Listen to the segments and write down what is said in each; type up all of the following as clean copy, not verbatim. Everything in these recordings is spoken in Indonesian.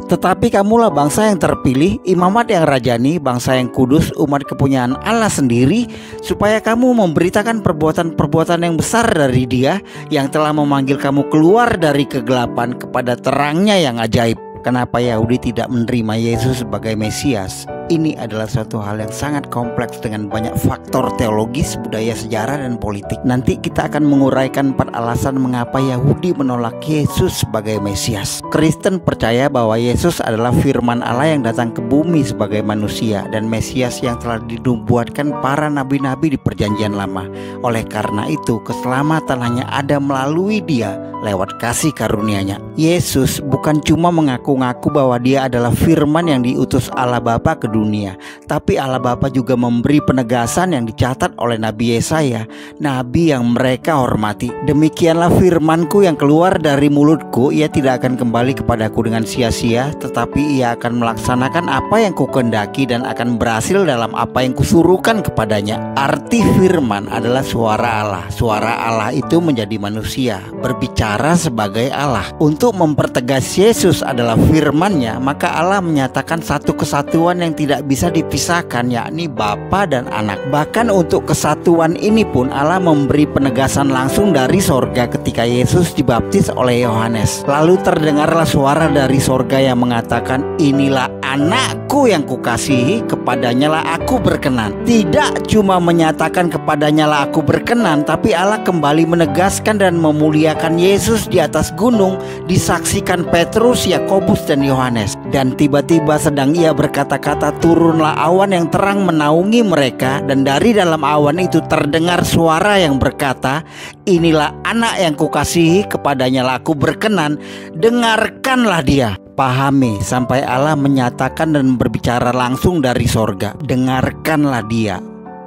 Tetapi kamulah bangsa yang terpilih, imamat yang rajani, bangsa yang kudus, umat kepunyaan Allah sendiri, supaya kamu memberitakan perbuatan-perbuatan yang besar dari Dia yang telah memanggil kamu keluar dari kegelapan kepada terangnya yang ajaib. Kenapa Yahudi tidak menerima Yesus sebagai Mesias? Ini adalah suatu hal yang sangat kompleks dengan banyak faktor teologis, budaya, sejarah, dan politik. Nanti kita akan menguraikan 4 alasan mengapa Yahudi menolak Yesus sebagai Mesias. Kristen percaya bahwa Yesus adalah firman Allah yang datang ke bumi sebagai manusia dan Mesias yang telah dinubuatkan para nabi-nabi di Perjanjian Lama. Oleh karena itu, keselamatan hanya ada melalui Dia lewat kasih karunia-Nya. Yesus bukan cuma mengaku-ngaku bahwa Dia adalah firman yang diutus Allah Bapa ke dunia, tapi Allah Bapa juga memberi penegasan yang dicatat oleh Nabi Yesaya, nabi yang mereka hormati. Demikianlah firmanku yang keluar dari mulutku, ia tidak akan kembali kepadaku dengan sia-sia, tetapi ia akan melaksanakan apa yang kukehendaki dan akan berhasil dalam apa yang kusuruhkan kepadanya. Arti firman adalah suara Allah. Suara Allah itu menjadi manusia, berbicara sebagai Allah. Untuk mempertegas Yesus adalah firman-Nya, maka Allah menyatakan satu kesatuan yang tidak bisa dipisahkan, yakni Bapa dan Anak. Bahkan untuk kesatuan ini pun Allah memberi penegasan langsung dari sorga ketika Yesus dibaptis oleh Yohanes. Lalu terdengarlah suara dari sorga yang mengatakan, inilah anakku yang kukasihi, kepadanya lah aku berkenan. Tidak cuma menyatakan kepadanya lah aku berkenan, tapi Allah kembali menegaskan dan memuliakan Yesus di atas gunung, disaksikan Petrus, Yakobus, dan Yohanes. Dan tiba-tiba sedang ia berkata-kata, turunlah awan yang terang menaungi mereka, dan dari dalam awan itu terdengar suara yang berkata, inilah anak yang kukasihi, kepadanya lah aku berkenan, dengarkanlah dia. Pahami, sampai Allah menyatakan dan berbicara langsung dari sorga, dengarkanlah dia.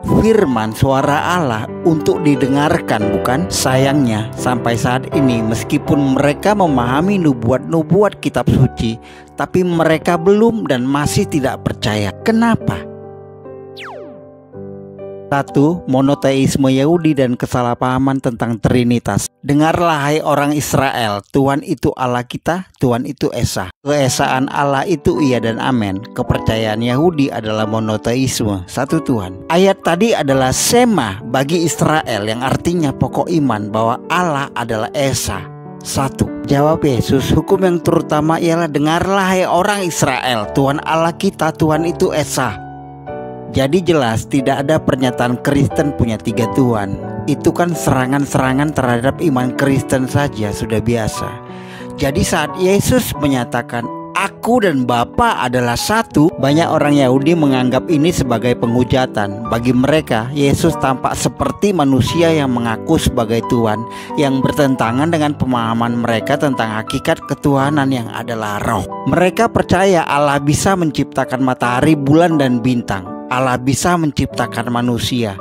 Firman suara Allah untuk didengarkan, bukan? Sayangnya sampai saat ini meskipun mereka memahami nubuat-nubuat kitab suci, tapi mereka belum dan masih tidak percaya. Kenapa? 1. Monoteisme Yahudi dan kesalahpahaman tentang Trinitas. Dengarlah hai orang Israel, Tuhan itu Allah kita, Tuhan itu Esa. Keesaan Allah itu iya dan amin. Kepercayaan Yahudi adalah monoteisme, satu Tuhan. Ayat tadi adalah sema bagi Israel yang artinya pokok iman bahwa Allah adalah Esa, satu. Jawab Yesus, hukum yang terutama ialah dengarlah hai orang Israel, Tuhan Allah kita, Tuhan itu Esa. Jadi jelas tidak ada pernyataan Kristen punya 3 Tuhan. Itu kan serangan-serangan terhadap iman Kristen saja sudah biasa. Jadi saat Yesus menyatakan aku dan Bapa adalah satu, banyak orang Yahudi menganggap ini sebagai penghujatan. Bagi mereka, Yesus tampak seperti manusia yang mengaku sebagai Tuhan, yang bertentangan dengan pemahaman mereka tentang hakikat ketuhanan yang adalah roh. Mereka percaya Allah bisa menciptakan matahari, bulan, dan bintang. Allah bisa menciptakan manusia.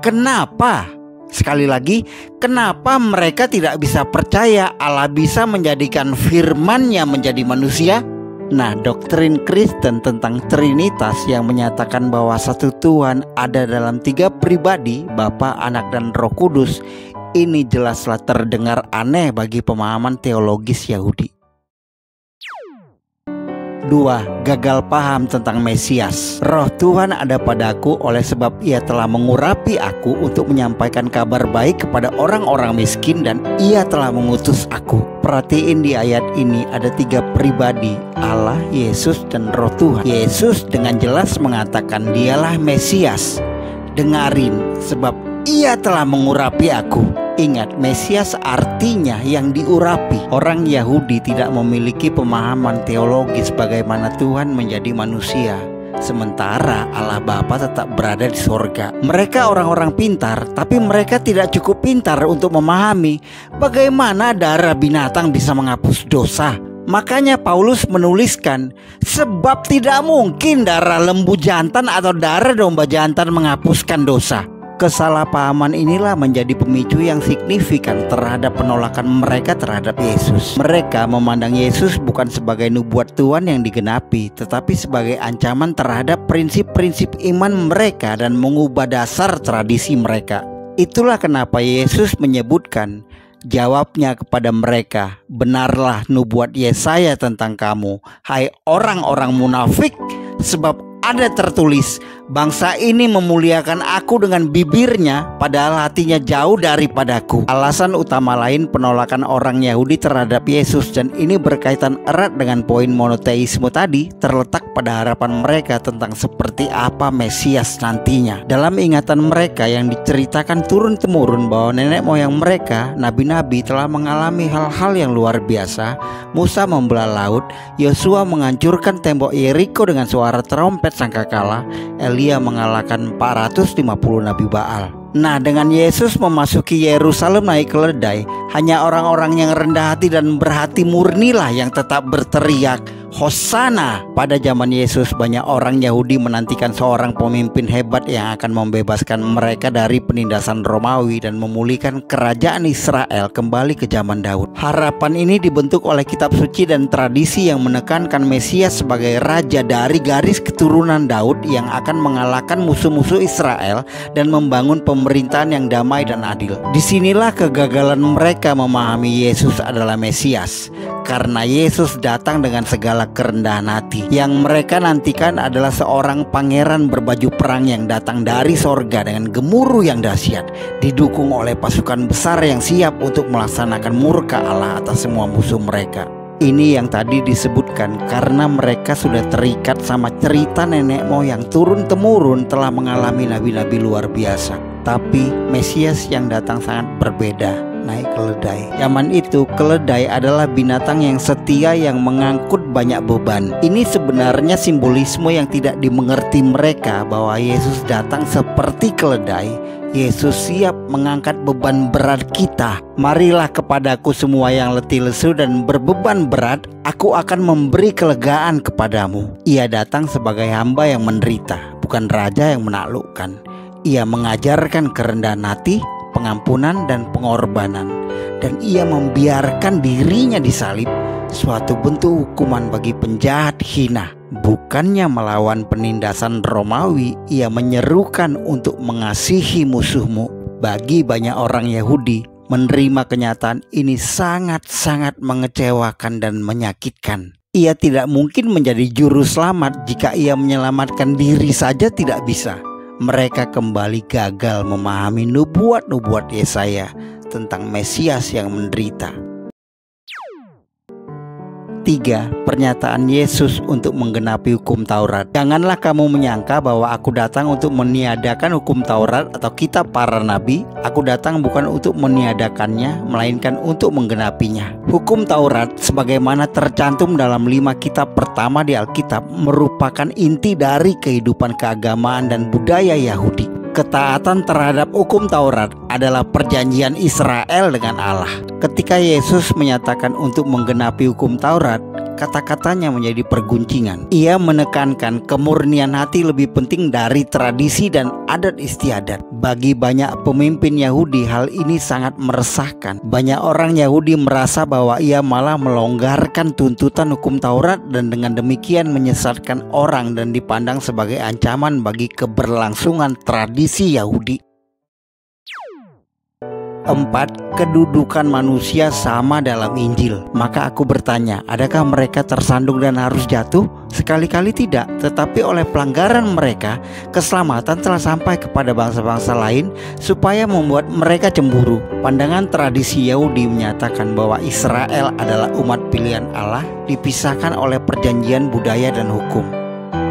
Kenapa? Sekali lagi, kenapa mereka tidak bisa percaya Allah bisa menjadikan firman-Nya menjadi manusia? Nah, doktrin Kristen tentang Trinitas yang menyatakan bahwa satu Tuhan ada dalam 3 pribadi, Bapa, Anak, dan Roh Kudus, ini jelaslah terdengar aneh bagi pemahaman teologis Yahudi. 2. Gagal paham tentang Mesias. Roh Tuhan ada padaku oleh sebab ia telah mengurapi aku untuk menyampaikan kabar baik kepada orang-orang miskin dan ia telah mengutus aku. Perhatiin di ayat ini ada 3 pribadi, Allah, Yesus, dan Roh Tuhan. Yesus dengan jelas mengatakan dialah Mesias. Dengarin, sebab ia telah mengurapi aku. Ingat, Mesias artinya yang diurapi. Orang Yahudi tidak memiliki pemahaman teologis bagaimana Tuhan menjadi manusia, sementara Allah Bapa tetap berada di sorga. Mereka orang-orang pintar, tapi mereka tidak cukup pintar untuk memahami bagaimana darah binatang bisa menghapus dosa. Makanya Paulus menuliskan, sebab tidak mungkin darah lembu jantan atau darah domba jantan menghapuskan dosa. Kesalahpahaman inilah menjadi pemicu yang signifikan terhadap penolakan mereka terhadap Yesus. Mereka memandang Yesus bukan sebagai nubuat Tuhan yang digenapi, tetapi sebagai ancaman terhadap prinsip-prinsip iman mereka dan mengubah dasar tradisi mereka. Itulah kenapa Yesus menyebutkan, Jawabnya kepada mereka, "Benarlah nubuat Yesaya tentang kamu, hai orang-orang munafik, sebab ada tertulis, bangsa ini memuliakan aku dengan bibirnya, padahal hatinya jauh daripadaku." Alasan utama lain penolakan orang Yahudi terhadap Yesus, dan ini berkaitan erat dengan poin monoteisme tadi, terletak pada harapan mereka tentang seperti apa Mesias nantinya. Dalam ingatan mereka yang diceritakan turun-temurun bahwa nenek moyang mereka, nabi-nabi, telah mengalami hal-hal yang luar biasa. Musa membelah laut, Yosua menghancurkan tembok Yeriko dengan suara trompet sangkakala, Elia mengalahkan 450 nabi Baal. Nah, dengan Yesus memasuki Yerusalem naik keledai, hanya orang-orang yang rendah hati dan berhati murnilah yang tetap berteriak Hosana. Pada zaman Yesus, banyak orang Yahudi menantikan seorang pemimpin hebat yang akan membebaskan mereka dari penindasan Romawi dan memulihkan kerajaan Israel kembali ke zaman Daud. Harapan ini dibentuk oleh kitab suci dan tradisi yang menekankan Mesias sebagai raja dari garis keturunan Daud yang akan mengalahkan musuh-musuh Israel dan membangun pemerintahan yang damai dan adil. Disinilah kegagalan mereka memahami Yesus adalah Mesias, karena Yesus datang dengan segala kerendahan hati. Yang mereka nantikan adalah seorang pangeran berbaju perang yang datang dari sorga dengan gemuruh yang dahsyat, didukung oleh pasukan besar yang siap untuk melaksanakan murka Allah atas semua musuh mereka. Ini yang tadi disebutkan karena mereka sudah terikat sama cerita nenek moyang turun-temurun telah mengalami nabi-nabi luar biasa. Tapi Mesias yang datang sangat berbeda, naik keledai. Zaman itu keledai adalah binatang yang setia yang mengangkut banyak beban. Ini sebenarnya simbolisme yang tidak dimengerti mereka bahwa Yesus datang seperti keledai. Yesus siap mengangkat beban berat kita. Marilah kepadaku semua yang letih lesu dan berbeban berat, aku akan memberi kelegaan kepadamu. Ia datang sebagai hamba yang menderita, bukan raja yang menaklukkan. Ia mengajarkan kerendahan hati, pengampunan dan pengorbanan, dan ia membiarkan dirinya disalib, suatu bentuk hukuman bagi penjahat hina. Bukannya melawan penindasan Romawi, ia menyerukan untuk mengasihi musuhmu. Bagi banyak orang Yahudi, menerima kenyataan ini sangat-sangat mengecewakan dan menyakitkan. Ia tidak mungkin menjadi juru selamat jika ia menyelamatkan diri saja tidak bisa. Mereka kembali gagal memahami nubuat-nubuat Yesaya tentang Mesias yang menderita. 3. Pernyataan Yesus untuk menggenapi hukum Taurat. Janganlah kamu menyangka bahwa aku datang untuk meniadakan hukum Taurat atau kitab para nabi. Aku datang bukan untuk meniadakannya, melainkan untuk menggenapinya. Hukum Taurat sebagaimana tercantum dalam 5 kitab pertama di Alkitab merupakan inti dari kehidupan keagamaan dan budaya Yahudi. Ketaatan terhadap hukum Taurat adalah perjanjian Israel dengan Allah. Ketika Yesus menyatakan untuk menggenapi hukum Taurat, kata-katanya menjadi perguncingan. Ia menekankan kemurnian hati lebih penting dari tradisi dan adat istiadat. Bagi banyak pemimpin Yahudi, hal ini sangat meresahkan. Banyak orang Yahudi merasa bahwa ia malah melonggarkan tuntutan hukum Taurat dan dengan demikian menyesatkan orang dan dipandang sebagai ancaman bagi keberlangsungan tradisi Yahudi. 4. Kedudukan manusia sama dalam Injil. Maka aku bertanya, adakah mereka tersandung dan harus jatuh? Sekali-kali tidak, tetapi oleh pelanggaran mereka, keselamatan telah sampai kepada bangsa-bangsa lain supaya membuat mereka cemburu. Pandangan tradisi Yahudi menyatakan bahwa Israel adalah umat pilihan Allah, dipisahkan oleh perjanjian budaya dan hukum.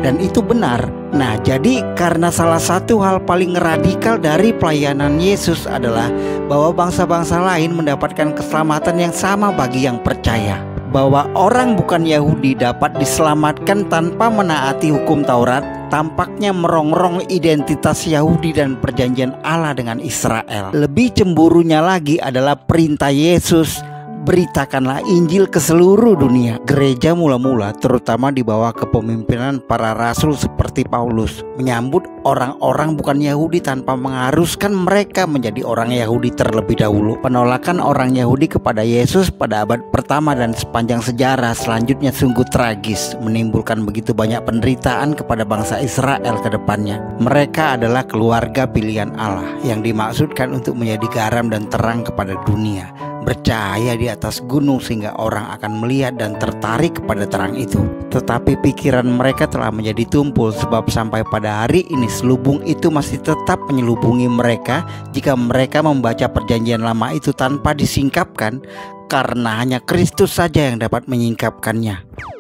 Dan itu benar. Nah, jadi karena salah satu hal paling radikal dari pelayanan Yesus adalah bahwa bangsa-bangsa lain mendapatkan keselamatan yang sama bagi yang percaya. Bahwa orang bukan Yahudi dapat diselamatkan tanpa menaati hukum Taurat tampaknya merongrong identitas Yahudi dan perjanjian Allah dengan Israel. Lebih cemburunya lagi adalah perintah Yesus, beritakanlah Injil ke seluruh dunia. Gereja mula-mula, terutama di bawah kepemimpinan para rasul seperti Paulus, menyambut orang-orang bukan Yahudi tanpa mengharuskan mereka menjadi orang Yahudi terlebih dahulu. Penolakan orang Yahudi kepada Yesus pada abad pertama dan sepanjang sejarah selanjutnya sungguh tragis, menimbulkan begitu banyak penderitaan kepada bangsa Israel ke depannya. Mereka adalah keluarga pilihan Allah yang dimaksudkan untuk menjadi garam dan terang kepada dunia. bercahaya di atas gunung sehingga orang akan melihat dan tertarik kepada terang itu. Tetapi pikiran mereka telah menjadi tumpul, sebab sampai pada hari ini selubung itu masih tetap menyelubungi mereka jika mereka membaca perjanjian lama itu tanpa disingkapkan, karena hanya Kristus saja yang dapat menyingkapkannya.